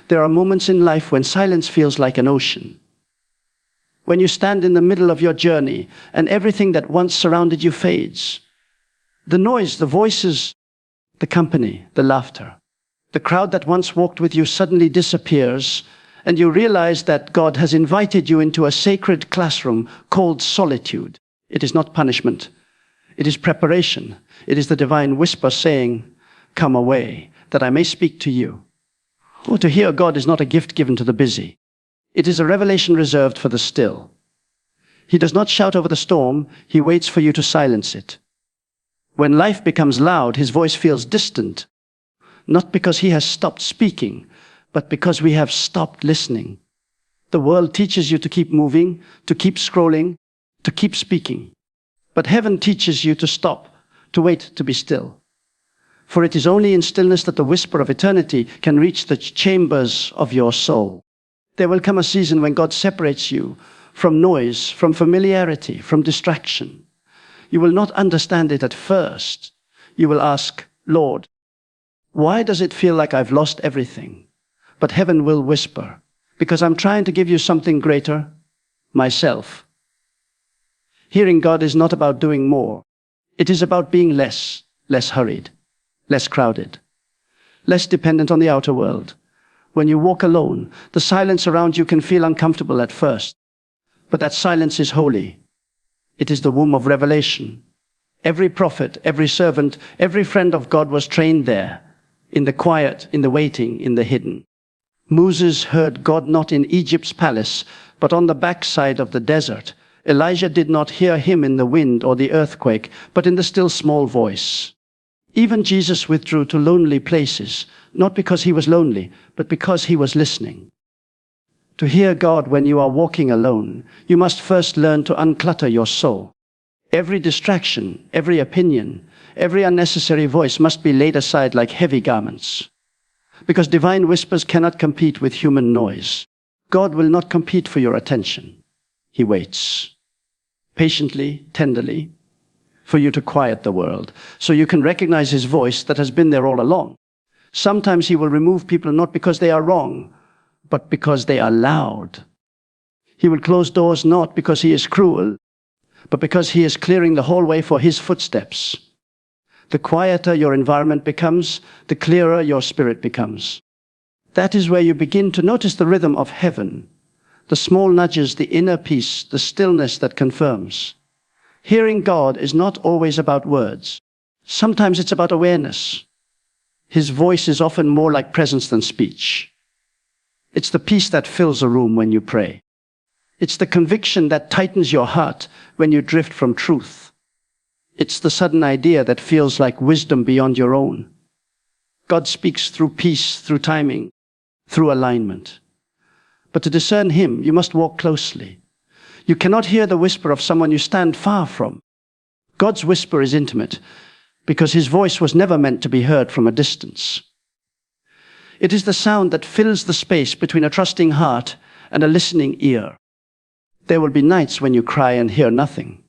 There are moments in life when silence feels like an ocean. When you stand in the middle of your journey and everything that once surrounded you fades. The noise, the voices, the company, the laughter. The crowd that once walked with you suddenly disappears, and you realize that God has invited you into a sacred classroom called solitude. It is not punishment. It is preparation. It is the divine whisper saying, "Come away, that I may speak to you." Oh, to hear God is not a gift given to the busy. It is a revelation reserved for the still. He does not shout over the storm. He waits for you to silence it. When life becomes loud, his voice feels distant, not because he has stopped speaking, but because we have stopped listening. The world teaches you to keep moving, to keep scrolling, to keep speaking. But heaven teaches you to stop, to wait, to be still. For it is only in stillness that the whisper of eternity can reach the chambers of your soul. There will come a season when God separates you from noise, from familiarity, from distraction. You will not understand it at first. You will ask, "Lord, why does it feel like I've lost everything?" But heaven will whisper, "Because I'm trying to give you something greater, myself." Hearing God is not about doing more. It is about being less hurried, less crowded, less dependent on the outer world. When you walk alone, the silence around you can feel uncomfortable at first. But that silence is holy. It is the womb of revelation. Every prophet, every servant, every friend of God was trained there, in the quiet, in the waiting, in the hidden. Moses heard God not in Egypt's palace, but on the backside of the desert. Elijah did not hear him in the wind or the earthquake, but in the still small voice. Even Jesus withdrew to lonely places, not because he was lonely, but because he was listening. To hear God when you are walking alone, you must first learn to unclutter your soul. Every distraction, every opinion, every unnecessary voice must be laid aside like heavy garments. Because divine whispers cannot compete with human noise. God will not compete for your attention. He waits, patiently, tenderly, for you to quiet the world, so you can recognize his voice that has been there all along. Sometimes he will remove people not because they are wrong, but because they are loud. He will close doors not because he is cruel, but because he is clearing the hallway for his footsteps. The quieter your environment becomes, the clearer your spirit becomes. That is where you begin to notice the rhythm of heaven, the small nudges, the inner peace, the stillness that confirms. Hearing God is not always about words. Sometimes it's about awareness. His voice is often more like presence than speech. It's the peace that fills a room when you pray. It's the conviction that tightens your heart when you drift from truth. It's the sudden idea that feels like wisdom beyond your own. God speaks through peace, through timing, through alignment. But to discern him, you must walk closely. You cannot hear the whisper of someone you stand far from. God's whisper is intimate because his voice was never meant to be heard from a distance. It is the sound that fills the space between a trusting heart and a listening ear. There will be nights when you cry and hear nothing.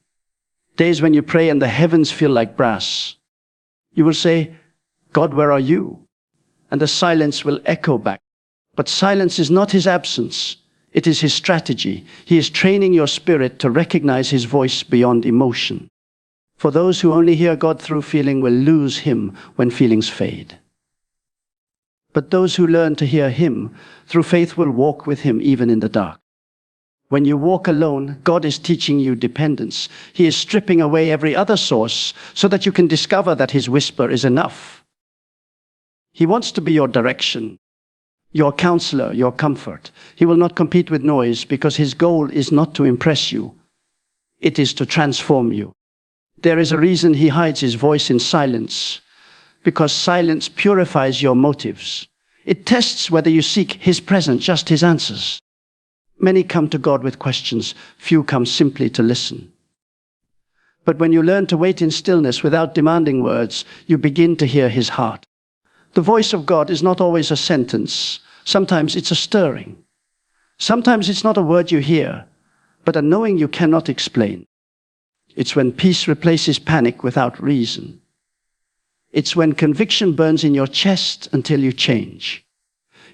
Days when you pray and the heavens feel like brass. You will say, "God, where are you?" And the silence will echo back. But silence is not his absence. It is his strategy. He is training your spirit to recognize his voice beyond emotion. For those who only hear God through feeling will lose him when feelings fade. But those who learn to hear him through faith will walk with him even in the dark. When you walk alone, God is teaching you dependence. He is stripping away every other source so that you can discover that his whisper is enough. He wants to be your direction, your counselor, your comfort. He will not compete with noise because his goal is not to impress you. It is to transform you. There is a reason he hides his voice in silence, because silence purifies your motives. It tests whether you seek his presence, just his answers. Many come to God with questions. Few come simply to listen. But when you learn to wait in stillness without demanding words, you begin to hear his heart. The voice of God is not always a sentence. Sometimes it's a stirring. Sometimes it's not a word you hear, but a knowing you cannot explain. It's when peace replaces panic without reason. It's when conviction burns in your chest until you change.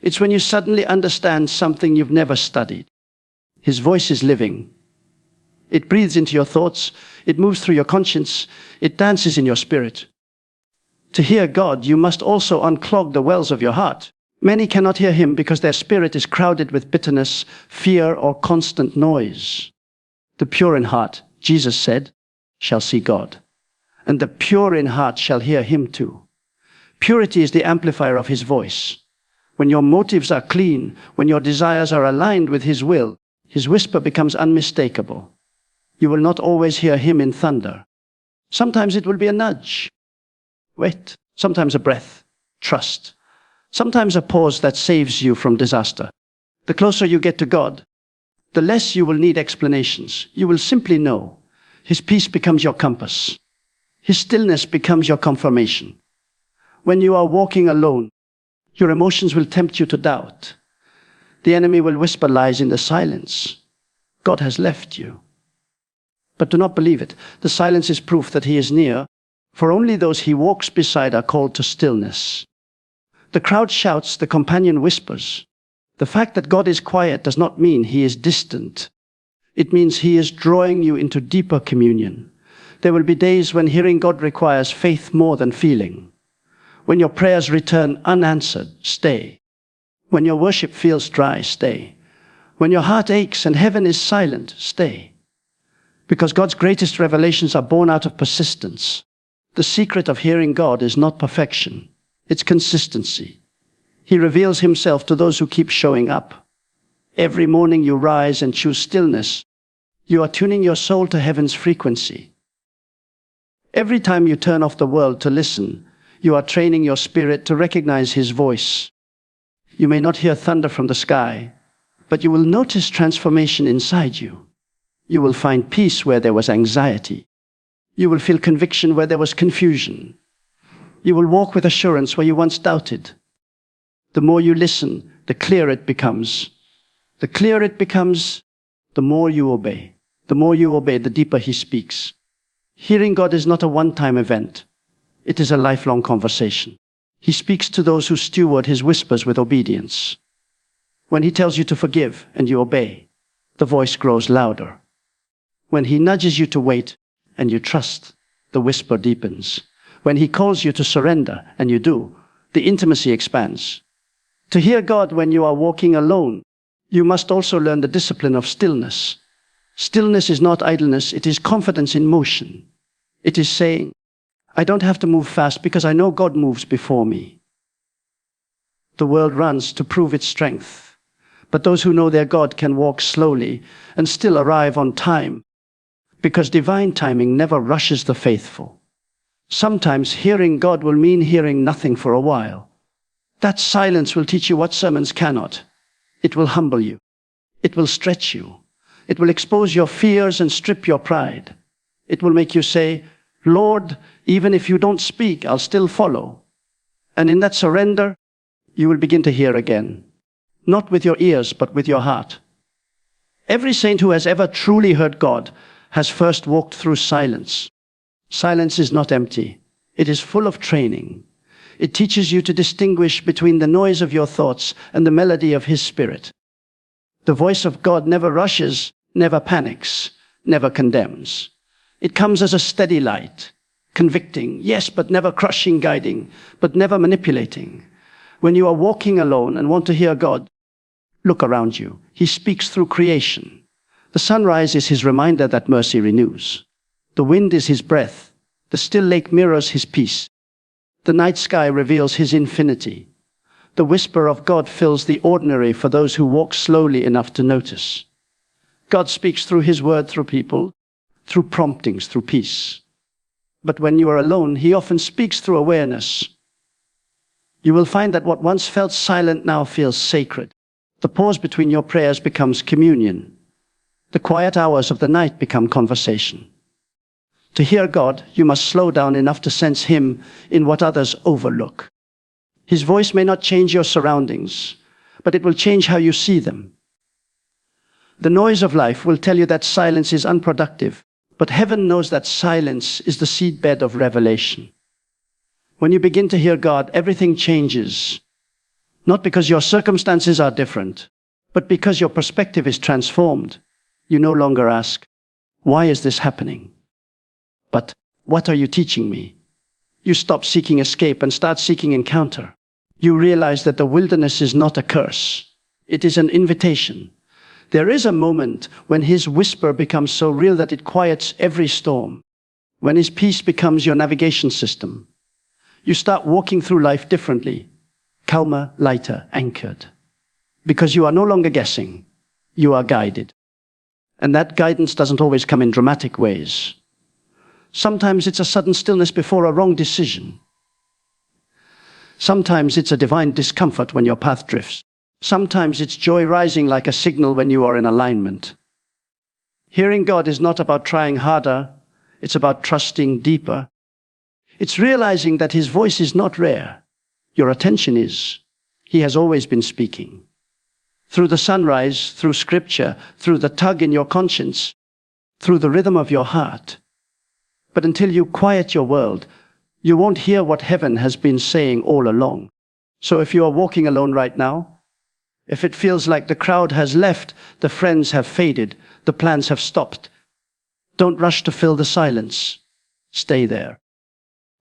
It's when you suddenly understand something you've never studied. His voice is living. It breathes into your thoughts. It moves through your conscience. It dances in your spirit. To hear God, you must also unclog the wells of your heart. Many cannot hear him because their spirit is crowded with bitterness, fear, or constant noise. The pure in heart, Jesus said, shall see God. And the pure in heart shall hear him too. Purity is the amplifier of his voice. When your motives are clean, when your desires are aligned with his will, his whisper becomes unmistakable. You will not always hear him in thunder. Sometimes it will be a nudge. Wait. Sometimes a breath. Trust. Sometimes a pause that saves you from disaster. The closer you get to God, the less you will need explanations. You will simply know. His peace becomes your compass. His stillness becomes your confirmation. When you are walking alone, your emotions will tempt you to doubt. The enemy will whisper lies in the silence. God has left you. But do not believe it. The silence is proof that he is near, for only those he walks beside are called to stillness. The crowd shouts, the companion whispers. The fact that God is quiet does not mean he is distant. It means he is drawing you into deeper communion. There will be days when hearing God requires faith more than feeling. When your prayers return unanswered, stay. When your worship feels dry, stay. When your heart aches and heaven is silent, stay. Because God's greatest revelations are born out of persistence. The secret of hearing God is not perfection, it's consistency. He reveals himself to those who keep showing up. Every morning you rise and choose stillness. You are tuning your soul to heaven's frequency. Every time you turn off the world to listen, you are training your spirit to recognize his voice. You may not hear thunder from the sky, but you will notice transformation inside you. You will find peace where there was anxiety. You will feel conviction where there was confusion. You will walk with assurance where you once doubted. The more you listen, the clearer it becomes. The clearer it becomes, the more you obey. The more you obey, the deeper he speaks. Hearing God is not a one-time event. It is a lifelong conversation. He speaks to those who steward his whispers with obedience. When he tells you to forgive and you obey, the voice grows louder. When he nudges you to wait and you trust, the whisper deepens. When he calls you to surrender and you do, the intimacy expands. To hear God when you are walking alone, you must also learn the discipline of stillness. Stillness is not idleness, it is confidence in motion. It is saying, I don't have to move fast because I know God moves before me. The world runs to prove its strength, but those who know their God can walk slowly and still arrive on time, because divine timing never rushes the faithful. Sometimes hearing God will mean hearing nothing for a while. That silence will teach you what sermons cannot. It will humble you. It will stretch you. It will expose your fears and strip your pride. It will make you say, Lord, even if you don't speak, I'll still follow. And in that surrender, you will begin to hear again. Not with your ears, but with your heart. Every saint who has ever truly heard God has first walked through silence. Silence is not empty. It is full of training. It teaches you to distinguish between the noise of your thoughts and the melody of his spirit. The voice of God never rushes, never panics, never condemns. It comes as a steady light, convicting, yes, but never crushing, guiding, but never manipulating. When you are walking alone and want to hear God, look around you. He speaks through creation. The sunrise is his reminder that mercy renews. The wind is his breath. The still lake mirrors his peace. The night sky reveals his infinity. The whisper of God fills the ordinary for those who walk slowly enough to notice. God speaks through his word, through people, through promptings, through peace. But when you are alone, he often speaks through awareness. You will find that what once felt silent now feels sacred. The pause between your prayers becomes communion. The quiet hours of the night become conversation. To hear God, you must slow down enough to sense him in what others overlook. His voice may not change your surroundings, but it will change how you see them. The noise of life will tell you that silence is unproductive, but heaven knows that silence is the seedbed of revelation. When you begin to hear God, everything changes. Not because your circumstances are different, but because your perspective is transformed. You no longer ask, why is this happening? But what are you teaching me? You stop seeking escape and start seeking encounter. You realize that the wilderness is not a curse. It is an invitation. There is a moment when his whisper becomes so real that it quiets every storm. When his peace becomes your navigation system. You start walking through life differently, calmer, lighter, anchored. Because you are no longer guessing, you are guided. And that guidance doesn't always come in dramatic ways. Sometimes it's a sudden stillness before a wrong decision. Sometimes it's a divine discomfort when your path drifts. Sometimes it's joy rising like a signal when you are in alignment. Hearing God is not about trying harder, it's about trusting deeper. It's realizing that his voice is not rare. Your attention is. He has always been speaking. Through the sunrise, through scripture, through the tug in your conscience, through the rhythm of your heart. But until you quiet your world, you won't hear what heaven has been saying all along. So if you are walking alone right now, if it feels like the crowd has left, the friends have faded, the plans have stopped, don't rush to fill the silence. Stay there.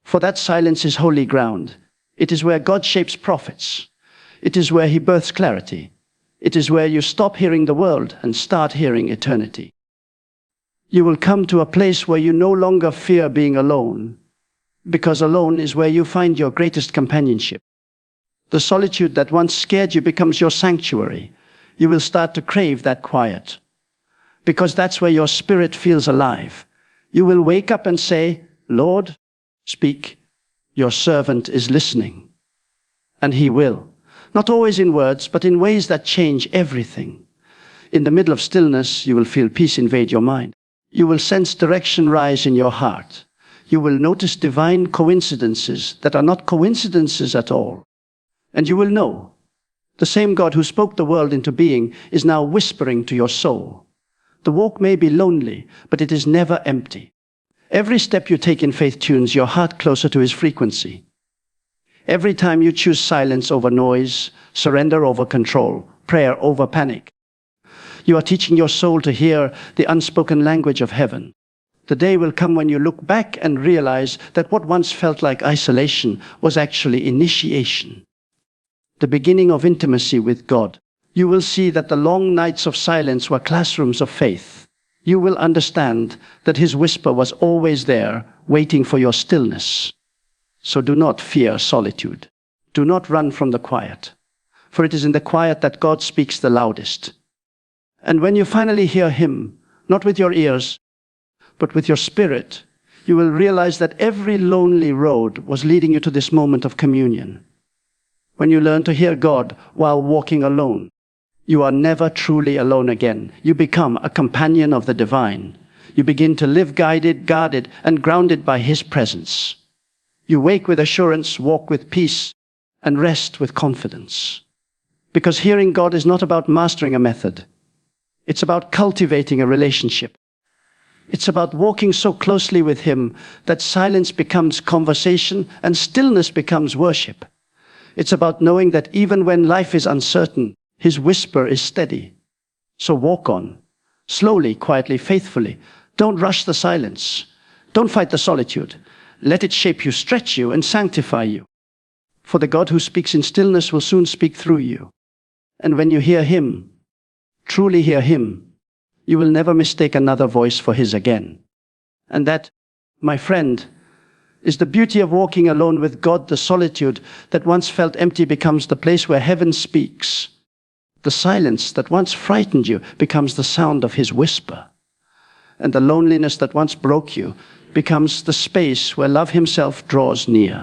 For that silence is holy ground. It is where God shapes prophets. It is where he births clarity. It is where you stop hearing the world and start hearing eternity. You will come to a place where you no longer fear being alone, because alone is where you find your greatest companionship. The solitude that once scared you becomes your sanctuary. You will start to crave that quiet, because that's where your spirit feels alive. You will wake up and say, Lord, speak, your servant is listening. And he will, not always in words, but in ways that change everything. In the middle of stillness, you will feel peace invade your mind. You will sense direction rise in your heart. You will notice divine coincidences that are not coincidences at all. And you will know, the same God who spoke the world into being is now whispering to your soul. The walk may be lonely, but it is never empty. Every step you take in faith tunes your heart closer to his frequency. Every time you choose silence over noise, surrender over control, prayer over panic, you are teaching your soul to hear the unspoken language of heaven. The day will come when you look back and realize that what once felt like isolation was actually initiation. The beginning of intimacy with God. You will see that the long nights of silence were classrooms of faith. You will understand that his whisper was always there, waiting for your stillness. So do not fear solitude. Do not run from the quiet, for it is in the quiet that God speaks the loudest. And when you finally hear him, not with your ears, but with your spirit, you will realize that every lonely road was leading you to this moment of communion. When you learn to hear God while walking alone, you are never truly alone again. You become a companion of the divine. You begin to live guided, guarded, and grounded by his presence. You wake with assurance, walk with peace, and rest with confidence. Because hearing God is not about mastering a method. It's about cultivating a relationship. It's about walking so closely with him that silence becomes conversation and stillness becomes worship. It's about knowing that even when life is uncertain, his whisper is steady. So walk on, slowly, quietly, faithfully. Don't rush the silence. Don't fight the solitude. Let it shape you, stretch you, and sanctify you. For the God who speaks in stillness will soon speak through you. And when you hear him, truly hear him, you will never mistake another voice for his again. And that, my friend, is the beauty of walking alone with God. The solitude that once felt empty becomes the place where heaven speaks. The silence that once frightened you becomes the sound of his whisper. And the loneliness that once broke you becomes the space where love himself draws near.